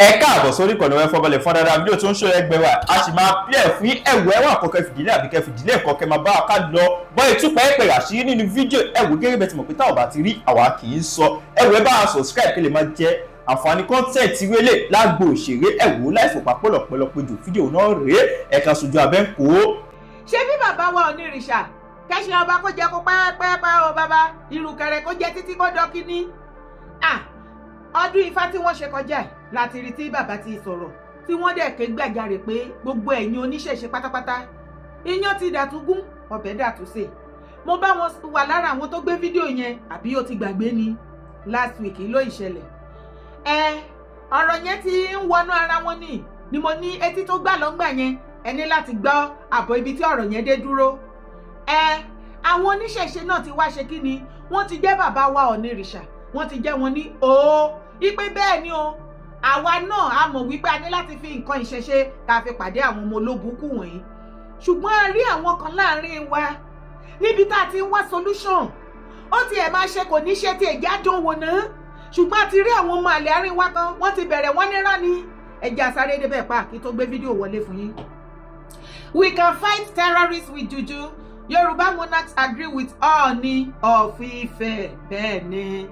ẹ káàbọ̀ sórí ìkànnì wọn fọbalẹ̀ fún dáadáa fídíò tó ń ṣe ẹgbẹ́ wa a sì máa plẹ̀ fún ẹ̀wọ̀ ẹ̀wọ̀n àkọ́kẹ́ fìdílé àbí kẹ́ fìdílé ẹ̀kọ́ kẹ́ máa bá wa ká lọ bọ́ ìtúpẹ́ ẹ̀pẹ̀ àṣírí nínú fídíò ẹ̀wọ̀ gẹ́gẹ́ bẹ́ẹ̀ tí mo pé táwọn bá ti rí àwa kì í sọ ẹ̀wọ̀ ẹ bá wa subscribe kí lè máa jẹ àǹfààní kọ́ńtẹ́ẹ̀tì wẹ́lẹ̀ lágbo òṣèré ẹ̀wọ̀ láìfò papọ̀lọ̀ pẹ̀lọpẹ̀jù fídíò náà rèé ẹ̀ka sojú abẹ́ ń kó. ṣé bí bàbá wa ò ní Risha kẹ́sì ọba kó jẹ́ kó pẹ́ẹ́pẹ́ẹ́pẹ́ o bàbá ìrùkẹ̀rẹ̀ kó jẹ́ títí kó dọ́kí ní. ọdún ifá tí wọ́n ṣe kọjá láti rí tí bàbá ti sọ̀rọ̀ tí wọ́n dẹ̀ ké gbàjarè pé gbogbo ẹ̀yin oníṣẹ̀ṣe pátápátá iyán ti dàtúgún ọbẹ̀ dàtúnṣe. mo bá wọn wà lára àwọn tó gbé fídíò yẹn àbí ó ti gbàgbé ni last week ló ìṣẹ̀lẹ̀. ọ̀rọ̀ yẹn ti ń wọnú ara wọn ni mo ní etí tó gbà lọ́ngbà yẹn ẹ ní láti gbọ́ àbọ̀ ibi tí ọ̀rọ̀ yẹn dé dúró. àwọn oníṣẹ̀ṣe náà ti wá ṣe kí ni wọ́n ti jẹ́ bàbá wa Ọọ̀ni Risha wọ́n ti jẹ́ wọn ní ipe bẹ́ẹ̀ ni o àwa náà a mọ̀ wípé a ní láti fi nǹkan ìṣẹ̀ṣe ká fi pàdé àwọn ọmọ olóbùkù wọ̀nyí ṣùgbọ́n a rí àwọn kan láàrin wa níbi tá a ti ń wá solution ó tiẹ̀ máa ṣe kò ní ṣe tí ẹ̀já dánwò náà ṣùgbọ́n a ti rí àwọn ọmọ àlè àárín wa kan wọ́n ti bẹ̀rẹ̀ wọ́n ní rání ẹ̀já sáré débẹ̀ pa kí tó gbé fídíò wọlé fún yín. We can fight terrorists with juju. Yoruba monarchs agree with Ooni of Ife. Bẹ́ẹ̀ ni.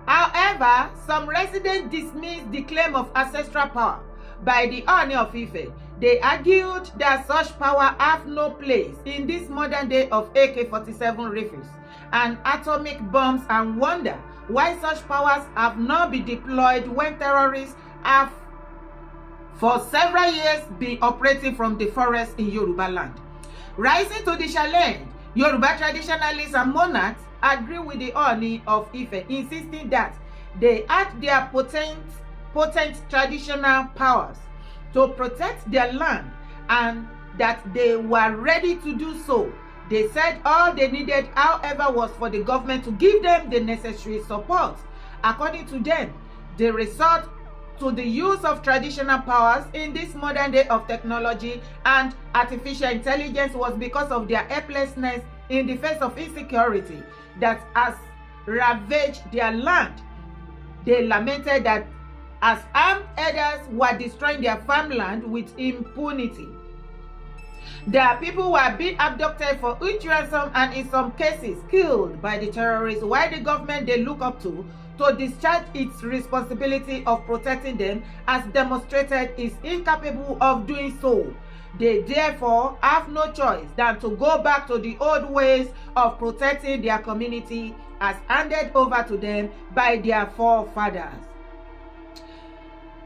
However, some residents dismissed the claim of ancestral power by the Ooni of Ife. They argued that such power have no place in this modern day of AK-47 rifles and atomic bombs and wonder why such powers have not been deployed when terrorists have for several years been operating from the forest in Yoruba land. Rising to the challenge, Yoruba traditionalists and monarchs agree with the Ooni of Ife, insisting that they had their potent traditional powers to protect their land and that they were ready to do so. They said all they needed, however, was for the government to give them the necessary support. According to them, they resort to the use of traditional powers in this modern day of technology and artificial intelligence was because of their helplessness in the face of insecurity that has ravaged their land. They lamented that as armed herders were destroying their farmland with impunity. Their people were being abducted for huge ransom and in some cases killed by the terrorists, while the government they look up to discharge its responsibility of protecting them as demonstrated is incapable of doing so. They therefore have no choice than to go back to the old ways of protecting their community as handed over to them by their forefathers.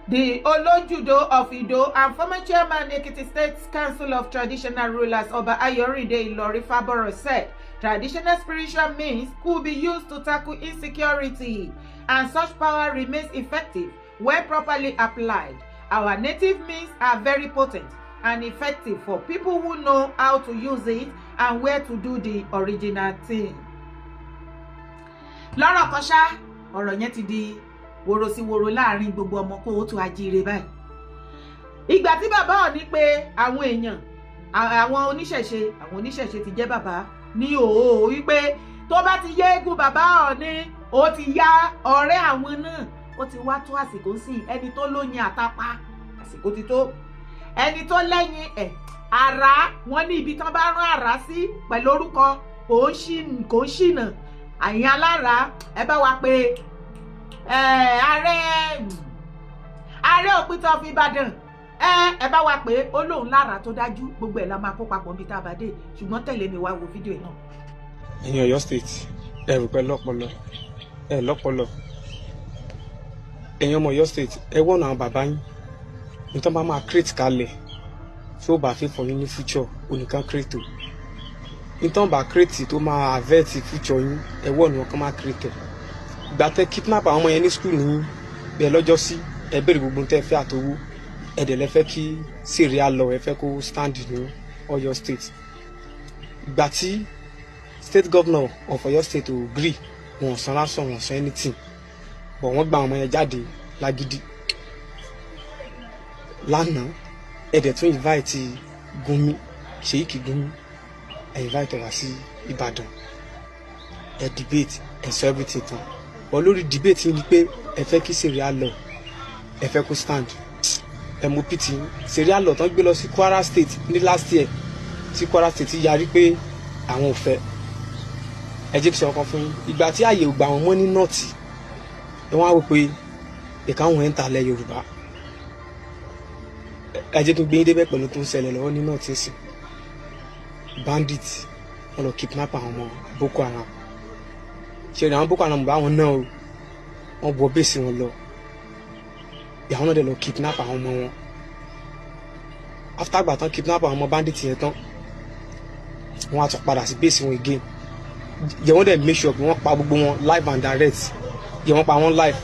The Olojudo of Ido and former chairman Ekiti State Council of Traditional Rulers Oba Ayorinde Ilori Faboro said traditional spiritual means could be used to tackle insecurity and such power remains effective when properly applied. Our native means are very potent and effective for people who know how to use it and where to do the original thing. Lọ́rọ̀ kan ṣá, ọ̀rọ̀ yẹn ti di woro sí woro láàrin gbogbo ọmọ kó o tó ajíire báyìí. Ìgbà tí bàbá Ọọ̀ni pé àwọn èèyàn àwọn oníṣẹ̀ṣe ti jẹ́ bàbá ní òó wípé tó bá ti yé eégún bàbá Ọọ̀ni ó ti yá ọ̀rẹ́ àwọn náà ó ti wá tó àsìkò sí ẹni tó lóyin àtàpá àsìkò ti tó ẹni tó lẹ́yìn àrá wọn ní ibi tán bá rán àrá sí pẹ̀lú orúkọ kò ń ṣìnà àyìn alára ẹ bá wa pé ààrẹ òpìtàn of Ìbàdàn ẹ bá wa pé ó lóun lára tó dájú gbogbo ẹ̀ la máa kó papọ̀ níbi tá a bá dé ṣùgbọ́n tẹ̀lé mi wá wo fídíò náà. ẹ̀yin Ọ̀yọ́ state ẹ rò pé lọ́pọlọ ẹ̀yin ọmọ Ọ̀yọ́ state ẹ wọ̀nà àwọn bàbá yín nítorí bá máa create kalẹ̀ tí ó bá fi fọ yín ní future oníkan create o nítorí bá create tó máa avert future yín ẹ wọ̀nà wọn kàn máa create ìgbà tẹ kidnap àwọn ọmọ yẹn ní school ní bẹ́ẹ̀ lọ́jọ́ sí ẹ béèrè gbogbo tẹ́ fẹ́ àtọwọ́ ẹ̀dẹ̀ lẹ fẹ́ kí syria lọ ẹ fẹ́ kó stand ní Ọ̀yọ́ state ìgbà tí state governor of Ọ̀yọ́ state ò agree wọn san lásán wọn san anything but wọ́n gba àwọn ọmọ yẹn jáde lágídí lánàá ẹ̀dẹ̀ tún invite Gumi Sheikh Gumi ẹ invite wá sí Ìbàdàn ẹ debate ẹ sọ everything tán but lórí debate ni pé ẹ fẹ́ kí Sharia law ẹ fẹ́ kó stand ẹ mú pt Sharia law tán gbé lọ sí Kwara State ní last year tí Kwara State yarí pé àwọn ò fẹ́ ẹ jẹ́ kí sọ ọkàn fún yín ìgbà tí àyè ò gbà wọn mọ́ ní north ẹ wọ́n á wò pé ẹ̀ka wọn ń ta lẹ̀ Yorùbá ẹ jẹ́ kí n gbé yín débẹ̀ pẹ̀lú tó ń ṣẹlẹ̀ lọ́wọ́ ní north sí bandit wọn lọ kidnap àwọn ọmọ Boko Haram ṣe ni àwọn Boko Haram bá wọn náà o wọn wọ bẹ́ẹ̀sì wọn lọ ìyàwó náà dẹ̀ lọ kidnap àwọn ọmọ wọn after gbà tán kidnap àwọn ọmọ bandit yẹn tán wọn á tún padà sí bẹ́ẹ̀sì wọn again yẹ wọ́n dẹ̀ make sure pé wọ́n pa gbogbo wọn live and direct yẹ wọ́n pa wọn live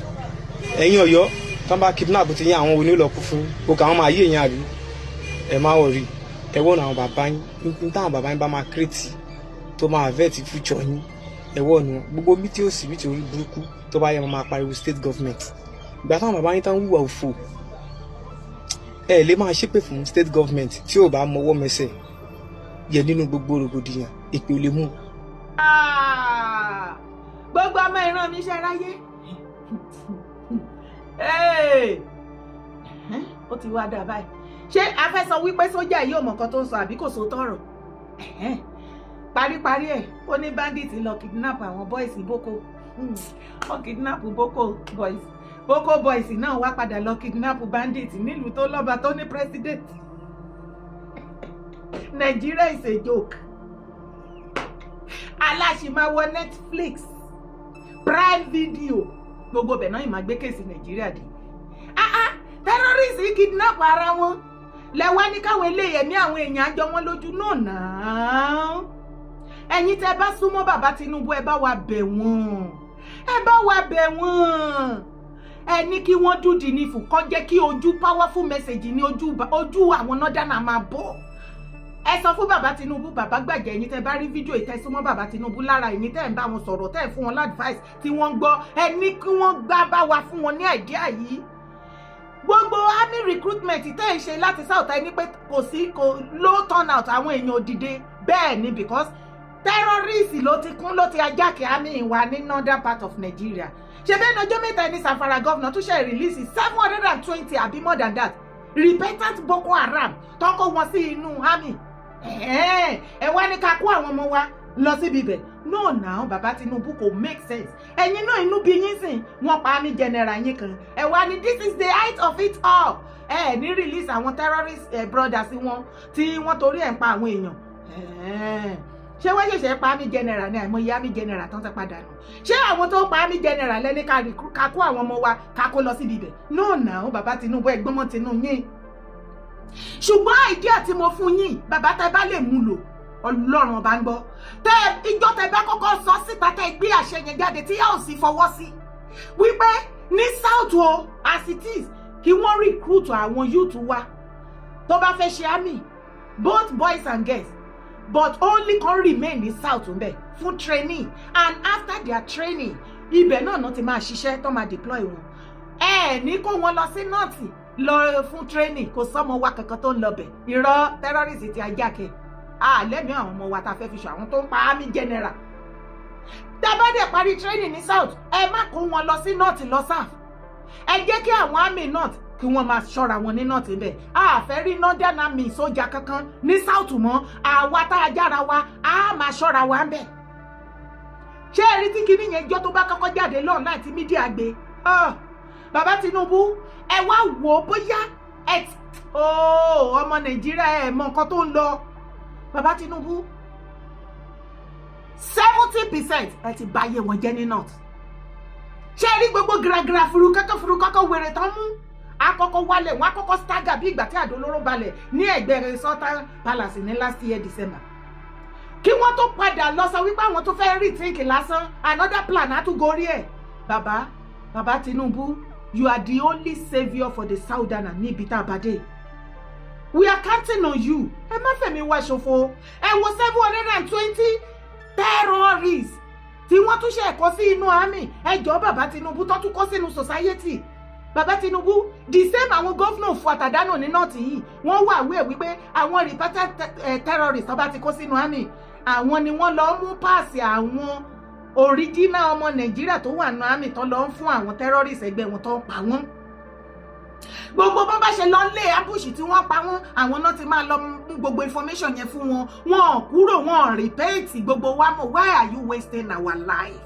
ẹ̀yin Ọ̀yọ́ tán bá kidnap ti yín àwọn onílọ̀kú fún òkè àwọn máa yí èèyàn àrí ẹ má wọ̀ rí ẹ wọ́n àwọn bàbá yín ní táwọn bàbá yín bá máa create tó máa vet future yín ẹ wọ́n nu gbogbo bí tí ó sì bí tí orí burúkú tó bá yẹ wọn máa pariwo state government ìgbà táwọn bàbá yín tán wúwa òfò ẹ lè máa ṣépè fún state government tí ò bá mọwọ́ mẹsẹ̀ yẹ nínú gbogbo rògbòdìyàn ìpè ò lè mú. gbogbo ọmọ ìran mi ṣe ráyé ó ti wá dà báyìí ṣé a fẹ́ sọ wípé sójà yìí ò mọ̀ nǹkan tó ń sọ àbí kò sóòótọ́ ọ̀rọ̀ paríparí ẹ̀ ó ní bandit lọ kidnap àwọn boys Boko wọ́n kidnap Boko boys náà wá padà lọ kidnap bandit nílùú tó lọ́ba tó ní president Nigeria is a joke aláṣìmáwọ Netflix Prime Video gbogbo bẹ̀ náà ìmọ̀ gbé kéèsì Nàìjíríà dé terrorist kidnap ara wọn lẹ́wọ́ ní káwọn eléyẹ̀ ní àwọn èèyàn àjọ wọn lójú náà ẹ̀yin tẹ́ bá súnmọ́ bàbá Tinubu ẹ bá wa bẹ̀ wọ́n ẹ ní kí wọ́n dúdì ní fún kọ́ jẹ́ kí ojú powerful message ní ojú àwọn nọ́dánà máa bọ̀ ẹ sọ fún bàbá Tinubu bàbá gbàjẹ́ ẹ̀yin tẹ́ bá rí fídíò ìtẹ́ súnmọ́ bàbá Tinubu lára ẹ̀yin tẹ́ ń bá wọn sọ̀rọ̀ tẹ́ fún wọn advice tí wọ́n ń gbọ́ ẹ ní kí wọ́n gbá bá wa fún wọn ní idea yìí gbogbo army recruitment tẹ́ ń ṣe láti south ẹni pé kò low turnout àwọn èèyàn òdìdé bẹ́ẹ̀ ni because terrorist ló ti kún ló ti ajáke army wa ní northern part of Nigeria ṣe bẹ́ẹ̀ ọjọ́ mẹ́ta ní Zamfara governor tún ṣe release 720 àbí more than that repentant Boko Haram tọ́kọ̀ wọn sí inú army ẹ wá ní ká kó àwọn ọmọ wa lọ síbi ibẹ̀ no now bàbá Tinubu kò make sense ẹ̀yin náà inú bí yín sìn wọ́n pa army general yín kan ẹ wá ní this is the height of it all ní release àwọn terrorist brothers wọn tí wọ́n torí ẹ̀ ń pa àwọn èèyàn ṣé wọ́n ṣẹ̀ṣẹ̀ pa army general ní àìmọye army general tán ti padà nù ṣé àwọn tó pa army general lẹ́ni ká kó àwọn ọmọ wa ká kó lọ síbi ibẹ̀ no now bàbá Tinubu ẹgbọ́n mọ́ Tinubu yín ṣùgbọ́n àìdí àti mo fún yín bàbá tẹ́ bá lè mú lò Ọlọ́run bá ń gbọ́ ìjọ tẹ́ bá kọ́kọ́ sọ síta tẹ́ gbé àṣẹ yẹn jáde tí yóò sì fọwọ́ sí wípé ní south o as it is kí wọ́n recruit àwọn youth wa tó bá fẹ́ ṣe army both boys and girls but only can remain ní south ńbẹ̀ fún training and after their training ibẹ̀ náà ti máa ṣiṣẹ́ tó máa deploy wọn ní kó wọn lọ sí north lọ fún training kò sọmọ wa kankan tó ń lọ bẹ̀ irọ́ terrorist ti ajáke lẹ́mìí àwọn ọmọ wa ta fẹ́ fi ṣe àwọn tó ń pa army general tẹ́bẹ́dẹ̀ parí training ní south ẹ má kó wọn lọ sí north lọ south ẹ jẹ́ kí àwọn army north kí wọ́n máa ṣọ́ra wọn ní north ibẹ̀ fẹ́ rí northern army sójà kankan ní south mọ́ àwa tá a jára wa máa ṣọ́ra wa ń bẹ̀ ṣé ẹ rí tí kinní yẹn jọ tó bá kọ́kọ́ jáde lọ́ọ̀ láì tí mídíà gbé bàbá Tinubu ẹ wá wò ó bóyá ọmọ Nàìjíríà ẹ mọ nǹkan tó ń lọ bàbá Tinubu 70% ẹ ti báyé wọn jẹ́ ní north ṣé rí gbogbo giragira furukọ́kọ́ wèrè tán mú àkọ́kọ́ wálẹ̀ wọn àkọ́kọ́ stagger bí ìgbà tí àdólóró balẹ̀ ní ẹ̀gbẹ́ Sultan Palace ní last year December kí wọ́n tó padà lọ sọ wípé àwọn tó fẹ́ rethink lásán another plan á tún gorí ẹ̀ bàbá Tinubu you are the only saviour for the southern and níbi tá a bá dé we are counting on you ẹ má fẹ̀mí wá ṣòfò ẹ wo 720 terrorists tí wọ́n tún ṣe ẹ̀kọ́ sí inú army ẹjọ́ bàbá Tinubu tó tún kọ́ sínú society bàbá Tinubu the same àwọn gómìnà fún àtàdánù ní nọ́ọ̀tì yìí wọ́n wà wíwẹ̀ wípé àwọn reported terrorists tó bá ti kó sínú army àwọn ni wọ́n lọ mú páàsì àwọn original ọmọ Nàìjíríà tó wà nínú àmì tán lọ ń fún àwọn terrorist ẹgbẹ́ wọn tó ń pa wọ́n. Gbogbo bó bá ṣe lọ lé ambush tí wọ́n pa wọ́n, àwọn náà ti máa lọ mú gbogbo information yẹn fún wọn. Wọ́n kúrò, wọ́n repeat gbogbo wa mọ̀. Why are you wasting our life?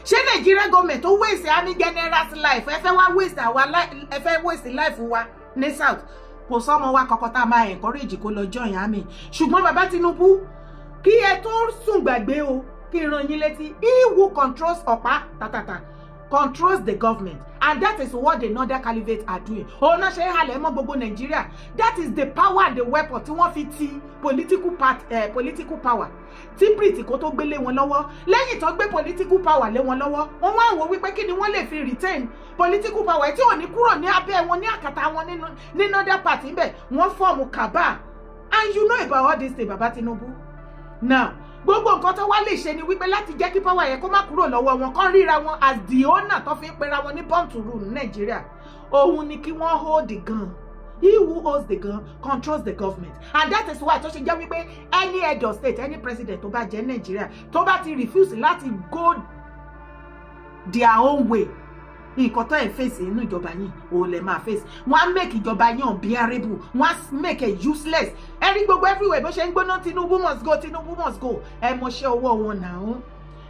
Ṣé Nigeria government tó waste army general's life ẹ fẹ́ wá waste our life, ẹ fẹ́ waste life wa ní South? Kò sọ́mọ wa kankan tá máa encourage kó lọ join army. Ṣùgbọ́n bàbá Tinubu, kí ẹ tó sùn gbàgbé o, kí rán yín létí, he who controls ọ̀pá tàtàtà controls the government, and that is what the Northern Caliphate are doing. Oh, na ṣe halẹ̀ mọ́ gbogbo Nigeria. That is the power and the weapon tí wọ́n fi ti political power tí British kó tó gbélé wọn lọ́wọ́. Lẹ́yìn tó gbé political power lé wọn lọ́wọ́, wọ́n wá wò wípé kí ni wọ́n lè fi retain political power tí ò ní kúrò ní abẹ́ wọn ní àkàtà wọn ní Northern party ńbẹ̀. Wọ́n fọ́ọ̀mù cabal, and you know about all this thing, Baba Tinubu. Now, gbogbo nǹkan tó wá lè ṣe ni wípé láti jẹ́ kí power yẹn kó má kúrò lọ́wọ́ wọn, kán ríra wọn as the owner tó fi ń pera wọn ní born to rule ní Nàìjíríà. Òun ni kí wọ́n hold the gun. He who holds the gun controls the government, and that is why tó ṣe jẹ́ wípé any head of state, any president tó bá jẹ́ Nàìjíríà tó bá ti refuse láti go their own way, nǹkan tó ẹ̀ fèsì inú ìjọba yín ò lè máa fèsì. Wọ́n á make ìjọba yín unbearable, wọ́n á make it useless. Ẹ̀rí gbogbo everywhere bó ṣe ń gbóná Tinubu must go, Tinubu must go. Ẹ mọṣẹ́ ọwọ́ wọn náà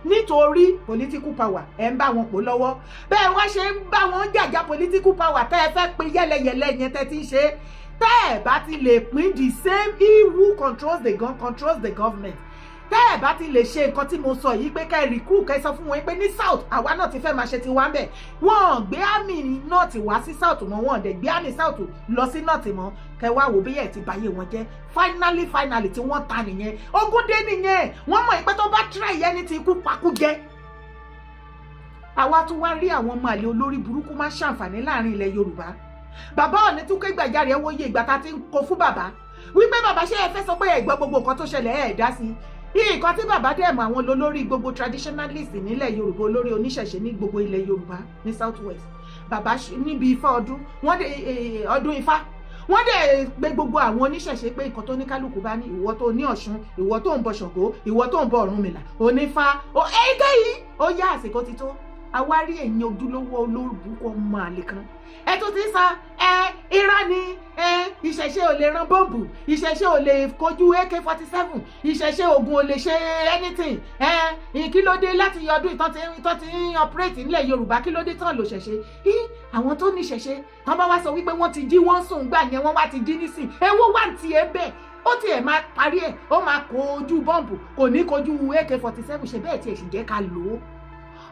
nítorí political power ẹ ń bá wọn pò lọ́wọ́. Bẹ́ẹ̀ wọ́n ṣe ń bá wọn jàjà political power tẹ́ ẹ fẹ́ pín yẹ́lẹyẹ̀lẹ yẹn tẹ́ ti ń ṣe. Tẹ́ ẹ bá ti lè pín the same, he who controls the gun controls the government. Tẹ́ ẹ bá ti lè ṣe nǹkan tí mo sọ yìí pé kẹ́ recruit kẹ́ sọ fún wọn pé ní South àwa náà ti fẹ́ máa ṣe ti wá ń bẹ̀. Wọ́n gbé àmì North wá sí South mọ́, wọ́n dẹ̀ gbé àmì South lọ sí North mọ́. Kẹ́ wá wò bí ẹ̀ ti báyé wọn jẹ́. Finally tí wọ́n ta nìyẹn. Ogún dé nìyẹn. Wọ́n mọ̀ pé tó bá try ẹni tí ikú pakú jẹ́. Àwa tún wá rí àwọn ọmọ àlè olórí burúkú máa ṣàǹfààní láàrin ilẹ̀ Yorùbá. Bàbá Ọọ̀ni tún ké gbàjarè ẹ wòye ìgbà tá ti ń kó fún bàbá. Wípé bàbá ṣé ẹ fẹ́ sọ pé ẹ gbọ́ gbogbo nǹkan tó ṣẹlẹ̀ ẹ dá sí. Nǹkan tí bàbá dẹ̀ mọ̀ àwọn olórí gbogbo traditionalist nílẹ̀ Yorùbá, olórí oníṣẹ̀ṣe ní gbogbo ilẹ̀ Yorùbá ní South West. Bàbá níbi Ifá ọdún, wọ́n dé ọdún Ifá. Wọ́n dẹ̀ gbé gbogbo àwọn oníṣẹ̀ṣe pé nǹkan tó ní kálukú bá ní, ìwọ tó ní Ọ̀ṣun, ìwọ tó ń bọ Ṣàngó, ìwọ tó ń bọ Ọ̀rúnmìlà, Onífá, èyíkéyìí ó yá àsìkò ti tó. Àwárí ẹ̀yin ojúlówó olórúkọ ọmọ àlè kan. Ẹ tó ti sá irọ́ ni ìṣẹ̀ṣe ò lè ran bọ́ǹbù, ìṣẹ̀ṣe ò lè kojú AK-47, ìṣẹ̀ṣe ogun ò lè ṣe anything. Kí ló dé láti ọdún ìtàn tí ń operate nílẹ̀ Yorùbá, kí ló dé tán lò ṣẹ̀ṣe? Àwọn tó ní ìṣẹ̀ṣe tán bá wá sọ wípé wọ́n ti jí, wọ́n sùn gbà yẹn, wọ́n wá ti jí nísìn. Ewo wà tí ẹ bẹ́ẹ̀ ó tiẹ̀ máa parí ẹ̀, ó máa kojú bọ́ǹbù, kò ní kojú AK-47. ṣe bẹ́ẹ̀ tí ẹ̀ sì jẹ́ ká lò ó.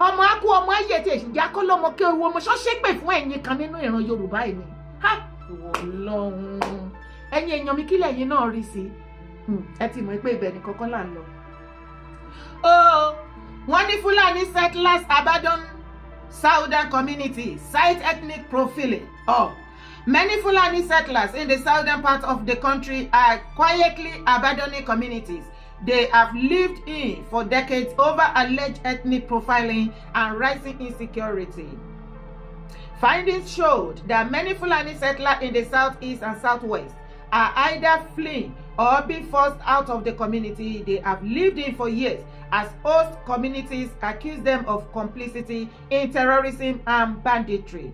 Ọmọ akú ọmọ ayé tí èsì já kọ́ lọ́mọ kí owó ọmọ ṣọ́ṣẹ́ pè fún ẹ̀yin kan nínú ìran Yorùbá yìí ni. Ọlọ́run ẹ̀yin èèyàn mi kílẹ̀ yín náà rí sí. Ẹ ti mọ̀ pé ibẹ̀ nìkan kan là ń lọ. Wọ́n ní Fulani settlers abandon southern community, cite ethnic profiling. Many Fulani settlers in the southern part of the country are quietly abandoning communities they have lived in for decades over alleged ethnic profiling and rising insecurity. Findings showed that many Fulani settlers in the southeast and southwest are either fleeing or being forced out of the community they have lived in for years, as host communities accuse them of complicity in terrorism and banditry.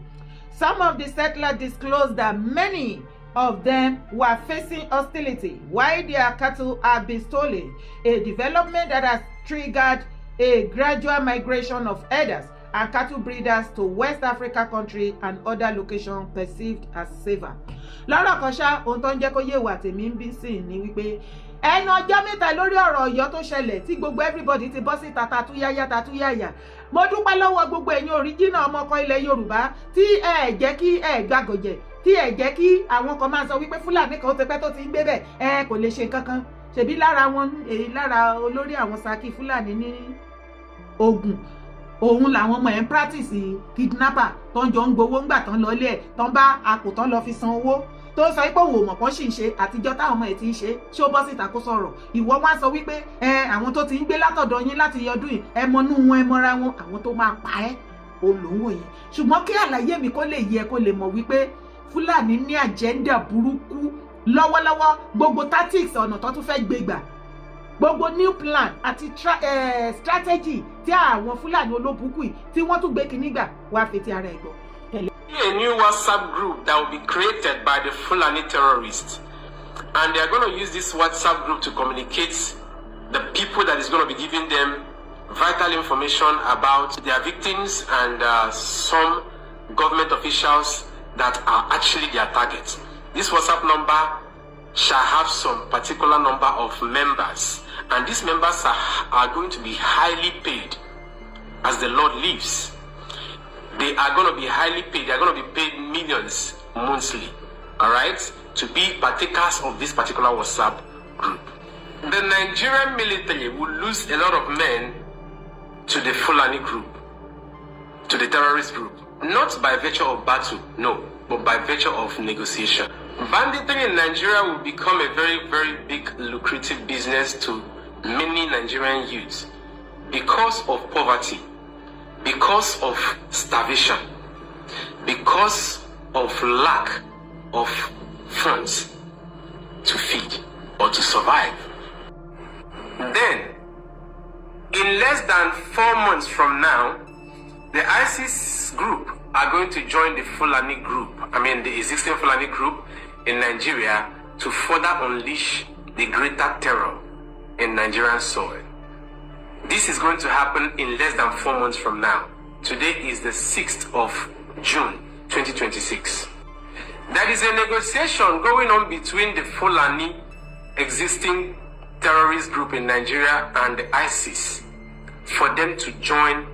Some of the settlers disclosed that many of them were facing hostility while their cattle have been stolen, a development that has triggered a gradual migration of herders and cattle breeders to West Africa country and other locations perceived as safer. Lọ́rọ̀ kan ṣá, ohun tó ń jẹ́ kó yé wa tèmi ń bí sí ni wípé ẹnu ọjọ́ mẹ́ta lórí ọ̀rọ̀ Ọ̀yọ́ tó ṣẹlẹ̀ tí gbogbo everybody ti bọ́ sí tatúyáyá. Mo dúpẹ́ lọ́wọ́ gbogbo ẹ̀yin original ọmọkọ ilẹ̀ Yorùbá tí ẹ jẹ́ kí ẹ gbàgọ̀jẹ̀, tí ẹ jẹ́ kí àwọn kan máa sọ wípé Fúlàní kan ó ti pẹ́ tó ti ń gbé bẹ̀ kò lè ṣe nǹkan kan. Ṣèbí lára olórí àwọn Saki Fúlàní ní Ògùn, òun làwọn ọmọ ẹ̀ ń practice kidnapper tó ń jọ ń gbowó ńgbà tán lọ ilé ẹ̀ tán bá àpò tán lọ fi san owó tó sọ pé òun ò mọ̀ pọ́n sì ń ṣe àtijọ́ táwọn ọmọ ẹ̀ ti ń ṣe ṣé ó bọ́ síta kó sọ̀rọ̀. Ìwọ wá sọ wípé àwọn tó ti ń gbé látọ̀dọ̀ yín láti yọdún yìí ẹ mọnú wọn ẹ mọra wọn, àwọn tó máa pa ẹ́ olówó yẹn. Ṣùgbọ́n kí àlàyé mi kó lè yẹ kó lè mọ̀ wípé Fúlàní ní àjẹ́ndà burúkú lọ́wọ́lọ́wọ́, gbogbo tactics ọ̀nà tó tún fẹ́ gbé gbà gbogbo new plan àti strategy tí àwọn Fúlàní olóbùkù yìí tí wọ́n tún gbé kíní gbà wá fi ti ara ẹ̀ gbọ́. A new WhatsApp group that will be created by the Fulani terrorists, and they are going to use this WhatsApp group to communicate the people that is going to be giving them vital information about their victims and some government officials that are actually their targets. This WhatsApp number shall have some particular number of members, and these members are going to be highly paid as the Lord lives. They are going to be highly paid. They are going to be paid millions monthly, all right, to be partakers of this particular WhatsApp group. The Nigerian military will lose a lot of men to the Fulani group, to the terrorist group, not by virtue of battle, no, but by virtue of negotiation. Banditry in Nigeria will become a very, very big lucrative business to many Nigerian youths because of poverty, because of starvation, because of lack of funds to feed or to survive. Then, in less than 4 months from now, the ISIS group are going to join the Fulani group, the existing Fulani group in Nigeria, to further unleash the greater terror in Nigerian soil. This is going to happen in less than 4 months from now. Today is the 6th of June, 2026. There is a negotiation going on between the Fulani existing terrorist group in Nigeria and the ISIS for them to join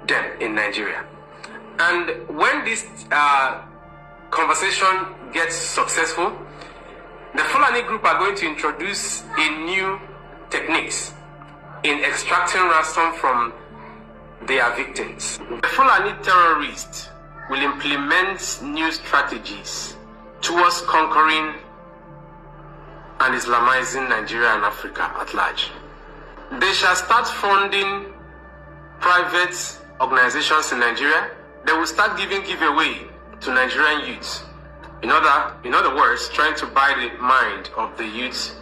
them in Nigeria. And when this conversation gets successful, the Fulani group are going to introduce a new techniques in extracting ransom from their victims. The Fulani terrorists will implement new strategies towards conquering and Islamizing Nigeria and Africa at large. They shall start funding private organizations in Nigeria. They will start giving giveaway to Nigerian youths. In other words, trying to buy the mind of the youths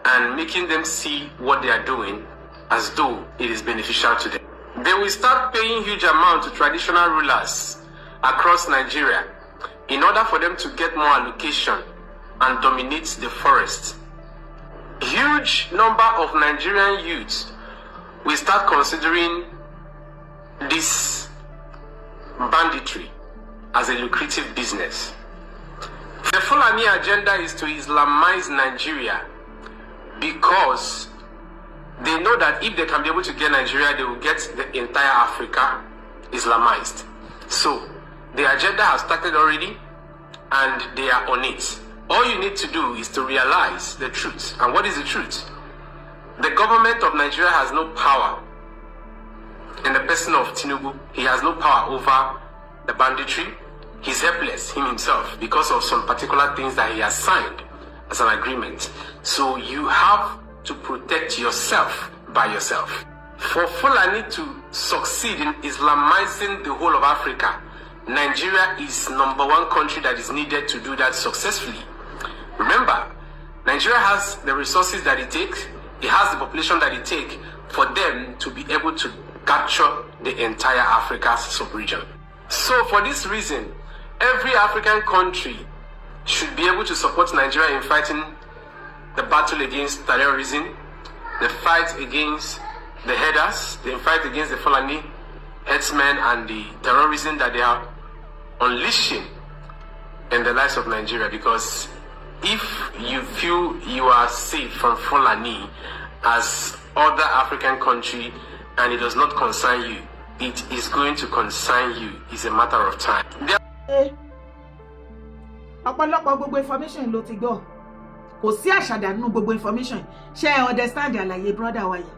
and making them see what they are doing as though it is beneficial to them. They will start paying huge amounts to traditional rulers across Nigeria in order for them to get more allocation and dominate the forest. Huge number of Nigerian youths will start considering this banditry as a lucrative business. The Fulani agenda is to Islamize Nigeria because they know that if they can be able to get Nigeria, they will get the entire Africa Islamized. So the agenda has started already and they are on it. All you need to do is to realize the truth. And what is the truth? The government of Nigeria has no power. In the person of Tinubu, he has no power over the banditry. He's helpless, him himself, because of some particular things that he has signed as an agreement. So you have to protect yourself by yourself. For Fulani to succeed in Islamizing the whole of Africa, Nigeria is #1 country that is needed to do that successfully. Remember, Nigeria has the resources that it takes, it has the population that it takes for them to be able to capture the entire Africa sub-region. So for this reason, every African country should be able to support Nigeria in fighting the battle against terrorism, the fight against the headers, the fight against the Fulani headsmen and the terrorism that they are unleashing in the lives of Nigeria. Because if you feel you are safe from Fulani as other African country and it does not concern you, it is going to concern you. It's a matter of time. Ọ̀pọ̀lọpọ̀ gbogbo information ló ti gbọ́. Kò sí àṣàdànù gbogbo information. Ṣé ẹ understand àlàyé brother wa yẹn?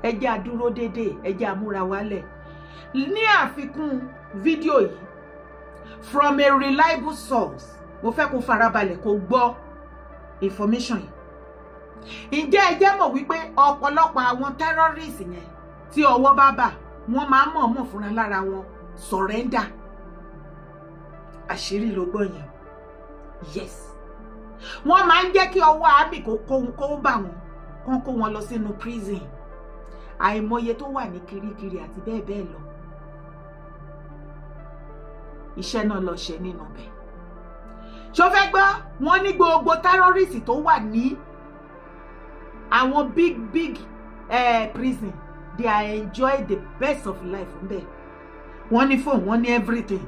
Ẹ jẹ́ á dúró dédé, ẹ jẹ́ á múra wálẹ̀. Ní àfikún fídíò yìí, from a reliable source, mo fẹ́ kó farabalẹ̀ kó gbọ́ information yìí. Ǹjẹ́ ẹ jẹ́ mọ̀ wípé ọ̀pọ̀lọpọ̀ àwọn terrorists yẹn tí ọwọ́ bá bà, wọ́n máa mọ̀ fúnra lára wọn surrender. Àṣírí ló gbọ́ yẹn. Yes. Wọ́n máa ń jẹ́ kí ọwọ́ àbí kó bà wọ́n. kán kó wọn lọ sínú prison àìmọye tó wà ní kirikiri àti bẹ́ẹ̀ bẹ́ẹ̀ lọ iṣẹ́ náà lọ ṣe nínú bẹ̀ ṣó fẹ́ gbọ́ wọ́n ní gbogbo terrorist tó wà ní àwọn big prison they are enjoy the best of life ńbẹ̀ wọ́n ní phone wọ́n ní everything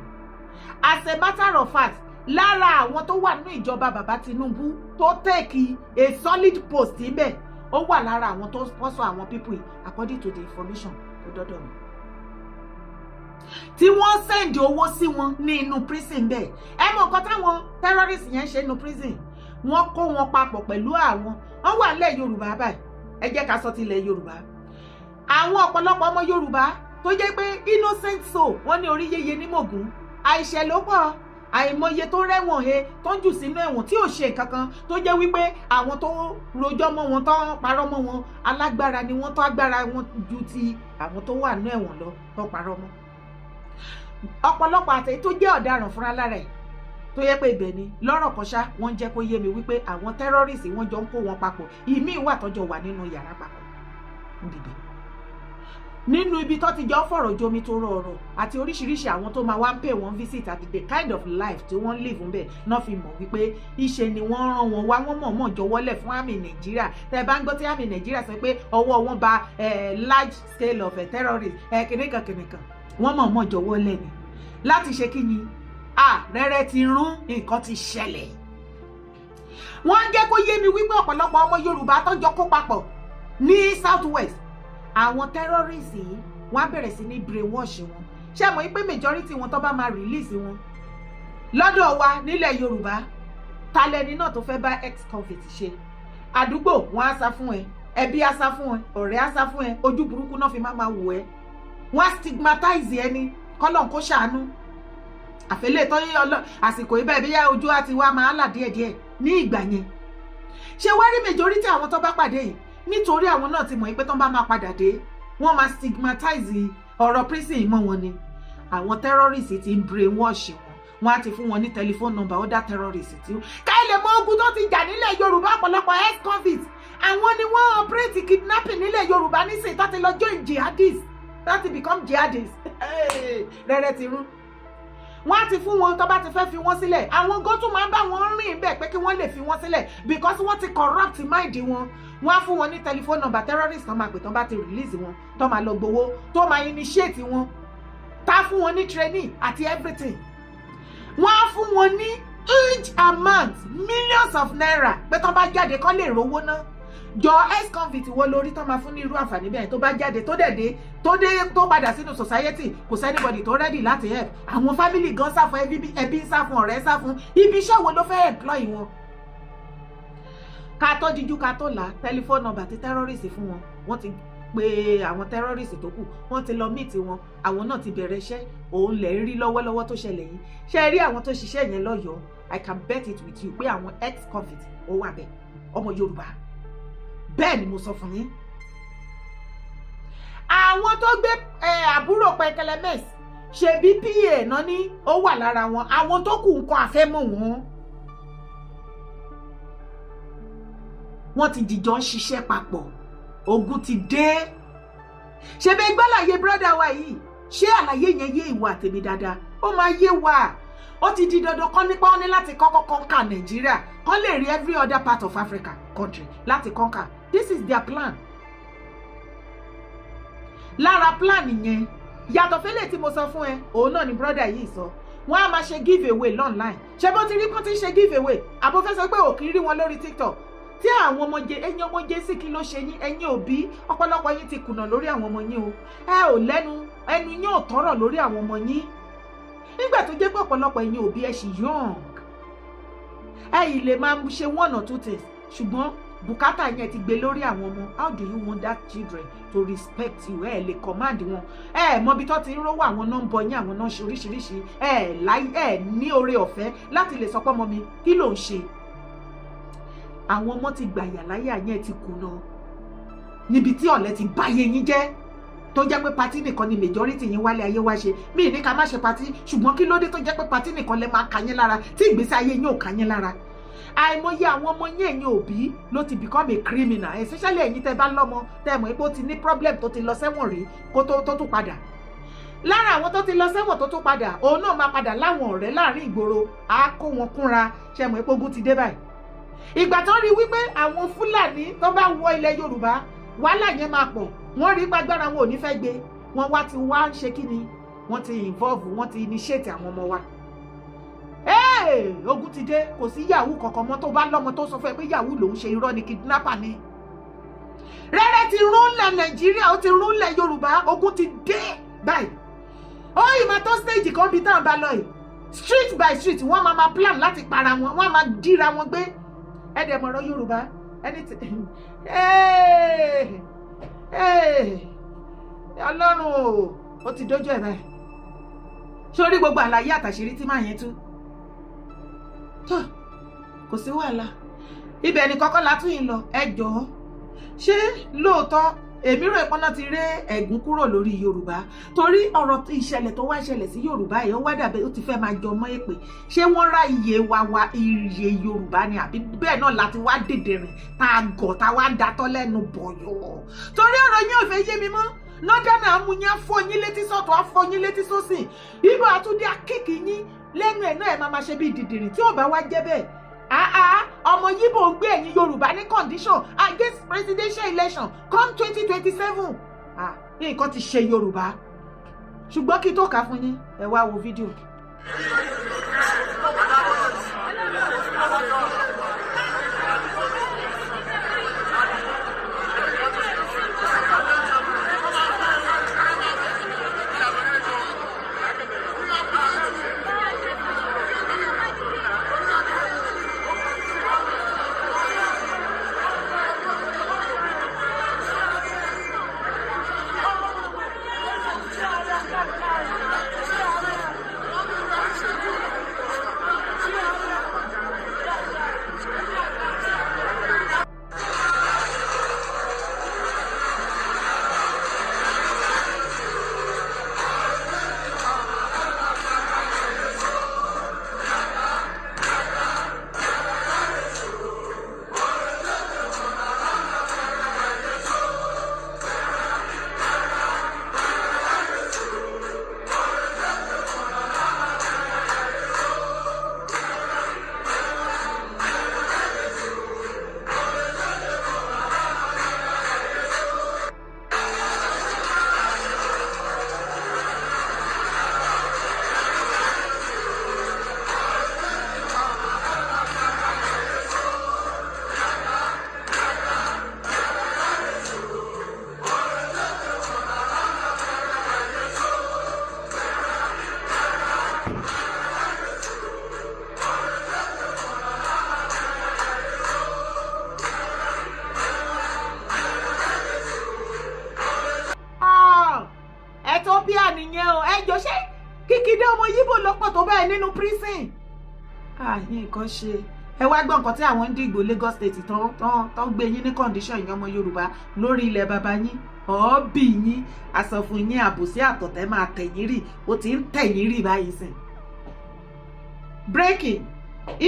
as a matter of fact lára àwọn tó wà nínú ìjọba bàbá Tinubu tó take a solid post ńbẹ̀ ó wà lára àwọn tó sponsor àwọn people yìí according to the information tó dọ́dọ̀ mi tí wọ́n send owó sí wọn ní inú prison bẹ́ẹ̀ ẹ mọ̀ nǹkan táwọn terrorist yẹn ṣe nínú prison wọ́n kó wọn papọ̀ pẹ̀lú àwọn wọ́n wà nílẹ̀ Yorùbá báyìí ẹ jẹ́ ká sọ ti ilẹ̀ Yorùbá àwọn ọ̀pọ̀lọpọ̀ ọmọ Yorùbá tó jẹ́ pé innocent soul wọ́n ní orí yeye ní mògùn àìṣẹ̀ ló pọ̀ àìmọye tó rẹ́wọ̀n he tó ń jù sínú ẹ̀wọ̀n tí ò ṣe kankan tó jẹ́ wípé àwọn tó rojọ́ mọ́ wọn tó parọ́ mọ́ wọn alágbára ni wọ́n tó agbára wọn ju ti àwọn tó wà nínú ẹ̀wọ̀n lọ tó parọ́ mọ́ ọ̀pọ̀lọpọ̀ àtẹ̀yí tó jẹ́ ọ̀daràn fúnra lára ẹ̀ tó yẹ pé ibẹ̀ ni lọ́rọ̀ kan ṣá wọ́n jẹ́ kó yé mi wípé àwọn terrorist wọ́n jọ ń kó wọn papọ̀ ìmíì wà tọ́jọ́ wà nínú yàrá papọ̀ níbẹ̀ nínú ibi tó ti jọ fọ̀rọ̀ jomi tó rọrọ̀ àti oríṣiríṣi àwọn tó máa wá ń pè wọ́n visit àti the kind of life tí wọ́n live ń bẹ̀ náà fi mọ̀ wípé ìṣe ni wọ́n rán wọn wá wọ́n mọ̀ọ́mọ̀ jọwọ́lẹ̀ fún àmì Nàìjíríà tẹ́ bá ń gbọ́ tí àmì Nàìjíríà sọ pé ọwọ́ wọn ba large scale of terrorist kìnìkan wọ́n mọ̀ọ́mọ̀ jọwọ́lẹ̀ ni láti ṣe kí ni rẹ́rẹ́ ti rún nǹkan ti ṣẹlẹ̀ wọ́n jẹ́ kó yé mi wípé ọ̀pọ̀lọpọ̀ ọmọ Yorùbá tó jọ kó papọ̀ ní South West àwọn terrorists yìí wọ́n á bẹ̀rẹ̀ sí ní brainwash wọn ṣé mọ̀ pé majority wọn tó bá máa release wọn lọ́dọ̀ wa nílẹ̀ Yorùbá talẹ́ni náà tó fẹ́ bá ex-convict ṣe àdúgbò wọn á sá fún ẹ ẹbí á sá fún ẹ ọ̀rẹ́ á sá fún ẹ ojú burúkú náà fi máa wò ẹ wọ́n á stigmatize ẹni kọ́lọ́n kó ṣàánú àfẹ́lẹ́ tó yí àsìkò ibẹ̀ bí yá ojú á ti wá máa là díẹ̀díẹ̀ ní ìgbà yẹn ṣé wá rí majority àwọn tó bá pàdé yìí nítorí àwọn náà ti mọ̀ pé tó bá máa padà dé wọ́n máa stigmatize ọ̀rọ̀ prison mọ́ wọn ni àwọn terrorist ti ń brainwash wọn á ti fún wọn ní telephone number other terrorist tí káyọ̀ lè mọ ogun tó ti jà nílẹ̀ Yorùbá ọ̀pọ̀lọpọ̀ ex-convict àwọn ni wọ́n operate kidnapping nílẹ̀ Yorùbá nísìnyí tó ti lọ join jihadist láti become jihadist rẹ́rẹ́ ti rún wọ́n á ti fún wọn tó bá ti fẹ́ fi wọ́n sílẹ̀ àwọn gan tún máa ń bá wọn rìn bẹ́ẹ̀ pé kí wọ́n lè fi wọ́n sílẹ̀ because wọ́n ti corrupt mind wọn wọ́n á fún wọn ní telephone number terrorist tó máa pè tó bá ti release wọn tó máa lọ gbowó tó máa initiate wọn tá fún wọn ní training àti everything wọ́n á fún wọn ní huge amount millions of naira pé tó bá jáde kó lè rówó ná jọ ex-convict wo lórí tó máa fún ní irú àǹfààní bẹ́ẹ̀ tó bá jáde tó padà sínú society kò sẹ́nibọ̀dì tó ready láti help àwọn family gan sá fún ẹbí sá fún ọ̀rẹ́ sá fún ibi iṣẹ́ wo ló fẹ́ employ wọn ká tó díjú ká tó là telephone number ti terrorist fún wọn wọ́n ti pé àwọn terrorist tó kù wọ́n ti lọ meet wọn àwọn náà ti bẹ̀rẹ̀ iṣẹ́ òun lẹ̀ ń rí lọ́wọ́lọ́wọ́ tó ṣẹlẹ̀ yìí ṣe rí àwọn tó ṣiṣẹ́ yẹn lọ́yọ̀ọ́ I can bet it with you pé àwọn ex-convict ó wà bẹ́ẹ̀ ọmọ Yorùbá bẹ́ẹ̀ ni mo sọ fún yín àwọn tó gbé àbúrò pẹkẹlẹ mess ṣebí pa náà ní ó wà lára wọn àwọn tó kù nǹkan àfẹ́mọ̀ wọ́n ti dìjọ ń ṣiṣẹ́ papọ̀ ogun ti dé ṣebí gbọ́láyé brọ́dà wa yìí ṣé àlàyé yẹn yé ìwà tèmi dáadáa ó máa yé wa ó ti di dandan kán nípa wọn ní láti kọ́kọ́ kọ́ńkà Nàìjíríà kán lè rí every other part of Africa country láti kọ́ńkà this is their plan lára plan yẹn yàtọ̀ fẹ́lẹ̀ tí mo sọ fún ẹ òun náà ni brọ́dà yìí sọ wọ́n á máa ṣe give away online ṣé bó ti rí kán ti ṣe give away àbò fẹ́ sọ pé ò kì í rí wọn lórí TikTok tí àwọn ọmọdé ẹ̀yin ọmọdé sí kí ló ṣe yín ẹ̀yin òbí ọ̀pọ̀lọpọ̀ yín ti kùnà lórí àwọn ọmọ yín o ẹ ò lẹ́nu ẹnu yín ò tọrọ lórí àwọn ọmọ yín nígbà tó jẹ́ pé ọ̀pọ̀lọpọ̀ ẹ̀yin òbí ẹ ṣì young ẹ yìí lè máa ṣe one or two things ṣùgbọ́n bùkátà yẹn ti gbé lórí àwọn ọmọ how do you want that children to respect you ẹ lè command wọn ẹ mọbi tó ti ń rówó àwọn náà ń bọ yín àwọn náà ṣe oríṣiríṣi ẹ ní oore ọ̀fẹ́ láti lè sọ pé ọmọ mi kí ló ń ṣe àwọn ọmọ ti gbàyà láyà yẹn ti kùnà níbi tí ọ̀lẹ ti báyé yín jẹ́ tó jẹ́ pé patí nìkan ni majority yín wálé ayé wá ṣe mí ní ká má ṣe patí ṣùgbọ́n kí ló dé tó jẹ́ pé patí nìkan lẹ máa kà yín lára tí ìgbésí ayé yín ò kà yín lára àìmọye àwọn ọmọ yín ẹ̀yin òbí ló ti become a criminal, especially ẹ̀yin tẹ́ bá lọ́mọ tẹ́ mọ̀ pé ó ti ní problem tó ti lọ sẹ́wọ̀n rí kó tó tún padà. Lára àwọn tó ti lọ sẹ́wọ̀n tó tún padà òun náà máa padà láwọn ọ̀rẹ́ láàrin ìgboro á kó wọn kúnra ṣe mọ̀ pé ogun ti dé báyìí. Ìgbà tó rí wípé àwọn Fúlàní tó bá wọ ilẹ̀ Yorùbá wàhálà yẹn máa pọ̀, wọ́n rí gbàgbára wọn ò ní fẹ́ gbé, wọ́n wá ti wá ń ṣe kíni, wọ́n ti involve, wọ́n ti initiate àwọn ọmọ wa. Ogun ti dé, kò sí yahoo kankan mọ́, tó bá lọ́mọ tó sọ fún ẹ pé yahoo lòún ṣe, irọ́ ni, kidnapper ni. Rẹ́rẹ́ ti rúnlẹ̀ Nàìjíríà, ó ti rúnlẹ̀ Yorùbá, ogun ti dé báyìí. Ó ìmọ̀ tó stage kan bí táwọn bá lọ yìí, street by street wọ́n máa plan láti para wọn, wọ́n máa díra wọn gbé. Ẹ̀dẹ̀ mọ̀rọ̀ Yorùbá ẹni tí Ọlọ́run ó ti dójú ẹ̀ báyìí. Sórí gbogbo àlàyé àtàṣírí tí máa yẹn tú kò sí wàhálà, ibẹ̀ ni kọ́kọ́ la tún yín lọ. Ẹ jọ̀ọ́, ṣé lóòótọ́ èmi rò ìpọ́nà ti ré ẹ̀gún kúrò lórí Yorùbá? Torí ọ̀rọ̀ ìṣẹ̀lẹ̀ tó wá ṣẹlẹ̀ sí Yorùbá yìí ó wá dàbí ó ti fẹ́ máa jọ mọ́ èpè. Ṣé wọ́n rá iye wa iye Yorùbá ni, àbí bẹ́ẹ̀ náà láti wá dèdèrìn tá a gọ̀ tá a wá datọ́ lẹ́nu bọ̀yọ̀? Torí ọ̀rọ̀ yín ò fẹ́ yé mi mọ́. Lọ́dánà amúyán fọyín létí sọ́tọ̀ afọyín létí sósì, ibà àtúndé akíkì yín lẹ́nu ẹ̀ náà ẹ̀ máa ṣe bí dìdìrì tí ò bá wá jẹ́ bẹ́ẹ̀. Ọmọ Yíbò ń gbé ẹ̀yin Yorùbá ní condition against presidential election come 2027. Nǹkan ti ṣe Yorùbá. Ṣùgbọ́n kí tó kà fún yín, ẹ wá wo fídíò. Kíkídé ọmọ Yíbò lọ́pọ̀ tó bẹ́ẹ̀ nínú prison. Nǹkan ṣe. Ẹ wá gbọ́ nǹkan tí àwọn Ìgbò Lagos State tán gbé yín ní condition yín ọmọ Yorùbá lórí ilẹ̀ bàbá yín. Ọ̀ọ́bì yín, àsọfún yín, àbòsí àtọ̀tẹ̀ máa tẹ̀yìn rì, ó ti ń tẹ̀yìn rì báyìí sìn. Breaking.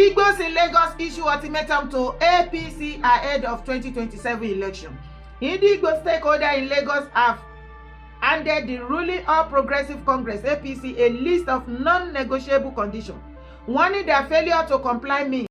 Igbos in Lagos issue ultimatum to APC ahead of 2027 election. Igbo stakeholders in Lagos have handed the ruling All Progressive Congress APC a list of non-negotiable conditions, warning their failure to comply means